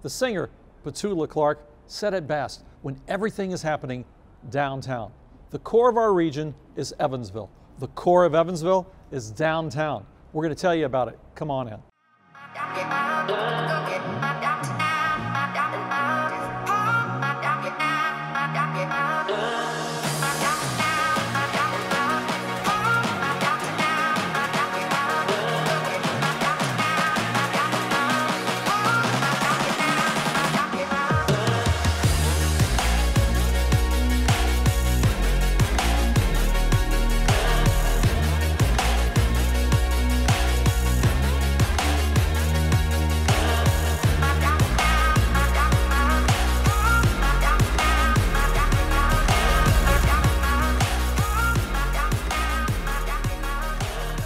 The singer, Petula Clark, said it best: when everything is happening downtown. The core of our region is Evansville. The core of Evansville is downtown. We're going to tell you about it. Come on in.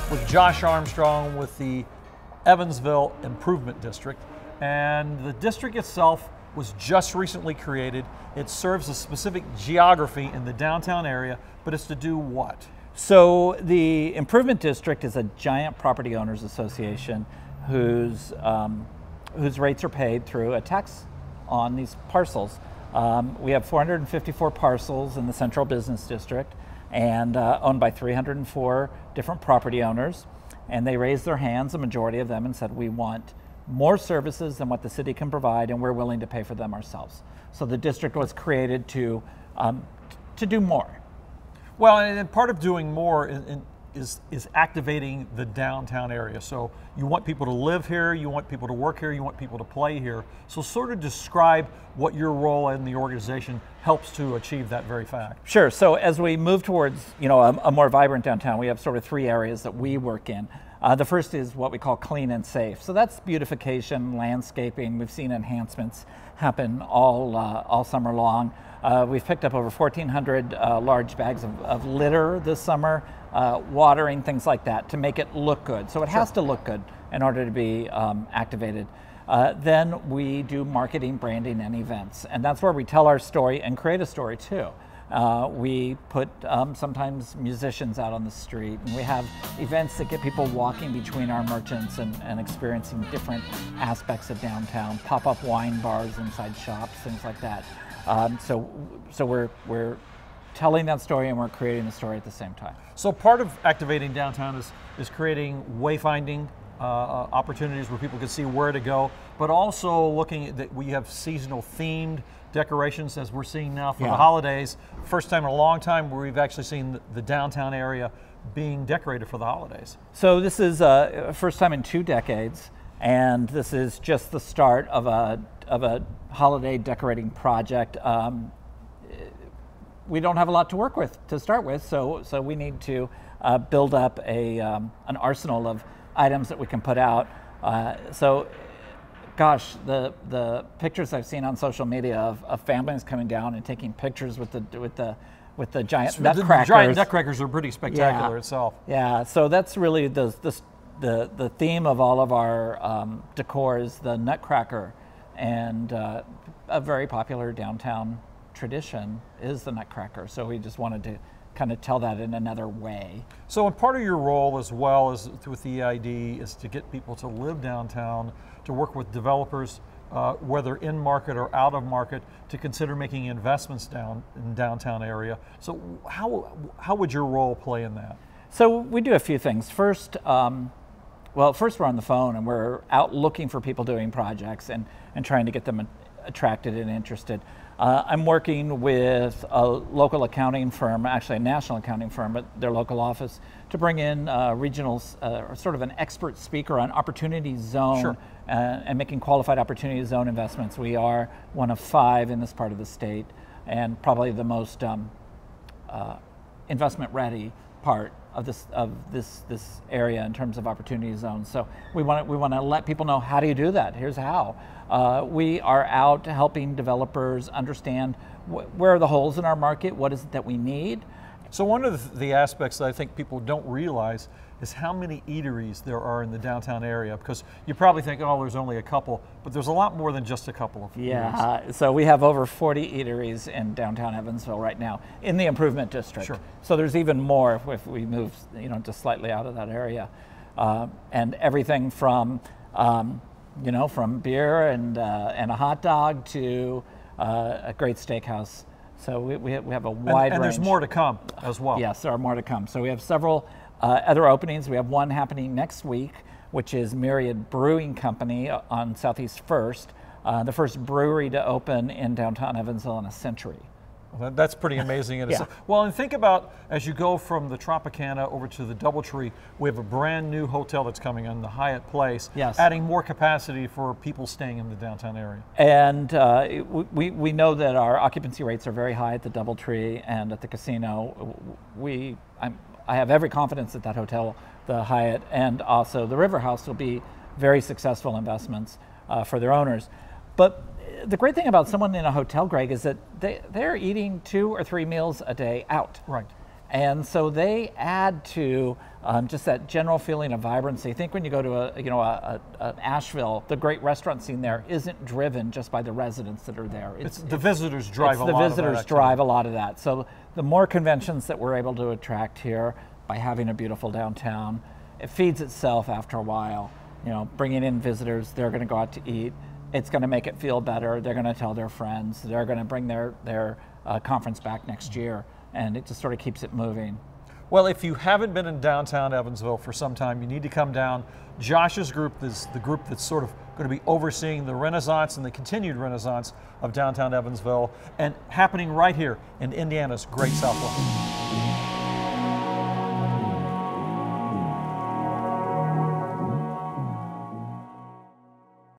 With Josh Armstrong with the Evansville Improvement District, and the district itself was just recently created. It serves a specific geography in the downtown area, but it's to do what? So the Improvement District is a giant property owners association whose rates are paid through a tax on these parcels. We have 454 parcels in the Central Business District, and owned by 304 different property owners. And they raised their hands, a majority of them, and said, we want more services than what the city can provide, and we're willing to pay for them ourselves. So the district was created to do more. Well, and part of doing more is activating the downtown area. So you want people to live here, you want people to work here, you want people to play here. So sort of describe what your role in the organization helps to achieve that very fact. Sure. So as we move towards a more vibrant downtown, we have sort of three areas that we work in. The first is what we call clean and safe. So that's beautification, landscaping. We've seen enhancements happen all summer long. We've picked up over 1,400 large bags of litter this summer, watering, things like that, to make it look good. So it has to look good in order to be activated. Then we do marketing, branding, and events. And that's where we tell our story and create a story too. We put sometimes musicians out on the street, and we have events that get people walking between our merchants and experiencing different aspects of downtown, pop-up wine bars inside shops, things like that. So we're telling that story and we're creating the story at the same time. So part of activating downtown is creating wayfinding opportunities where people can see where to go, but also looking at that we have seasonal themed decorations, as we're seeing now for the holidays. First time in a long time where we've actually seen the downtown area being decorated for the holidays. So this is first time in 2 decades, and this is just the start of a holiday decorating project. We don't have a lot to work with to start with, so we need to build up an arsenal of items that we can put out. So, gosh, the pictures I've seen on social media of families coming down and taking pictures with the giant nutcrackers. The giant nutcrackers are pretty spectacular itself. Yeah, so that's really the theme of all of our decor is the nutcracker, and a very popular downtown tradition is the nutcracker. So we just wanted to kind of tell that in another way. So and part of your role as well as with the EID is to get people to live downtown, to work with developers, whether in market or out of market, to consider making investments in downtown area. So how would your role play in that? So we do a few things. First, first we're on the phone and we're out looking for people doing projects and trying to get them attracted and interested. I'm working with a local accounting firm, actually a national accounting firm, but their local office, to bring in regionals, sort of an expert speaker on opportunity zone and making qualified opportunity zone investments. We are one of 5 in this part of the state, and probably the most investment ready part of this area in terms of opportunity zones. So we want to let people know, how do you do that? Here's how. We are out helping developers understand where are the holes in our market, what is it that we need. So one of the aspects that I think people don't realize is how many eateries there are in the downtown area, because you probably think, oh, there's only a couple, but there's a lot more than just a couple of eateries. So we have over 40 eateries in downtown Evansville right now in the Improvement District. So there's even more if we move just slightly out of that area. And everything from You know, from beer and a hot dog to a great steakhouse. So we have a wide range. And there's more to come as well. Yes, there are more to come. So we have several other openings. We have one happening next week, which is Myriad Brewing Company on Southeast First, the first brewery to open in downtown Evansville in a century. Well, that's pretty amazing. Yeah. Well, and think about as you go from the Tropicana over to the Doubletree, we have a brand new hotel that's coming on, the Hyatt Place, yes, adding more capacity for people staying in the downtown area. And we know that our occupancy rates are very high at the Doubletree and at the casino. I have every confidence that that hotel, the Hyatt, and also the River House will be very successful investments for their owners. But the great thing about someone in a hotel, Greg, is that they're eating 2 or 3 meals a day out. Right. And so they add to just that general feeling of vibrancy. I think when you go to Asheville, the great restaurant scene there isn't driven just by the residents that are there. The visitors drive a lot of that. The visitors drive a lot of that. So the more conventions that we're able to attract here by having a beautiful downtown, it feeds itself after a while. You know, bringing in visitors, they're going to go out to eat. It's going to make it feel better. They're going to tell their friends. They're going to bring their conference back next year, and it just sort of keeps it moving. Well, if you haven't been in downtown Evansville for some time, you need to come down. Josh's group is the group that's sort of going to be overseeing the renaissance and the continued renaissance of downtown Evansville, and happening right here in Indiana's Great Southwest.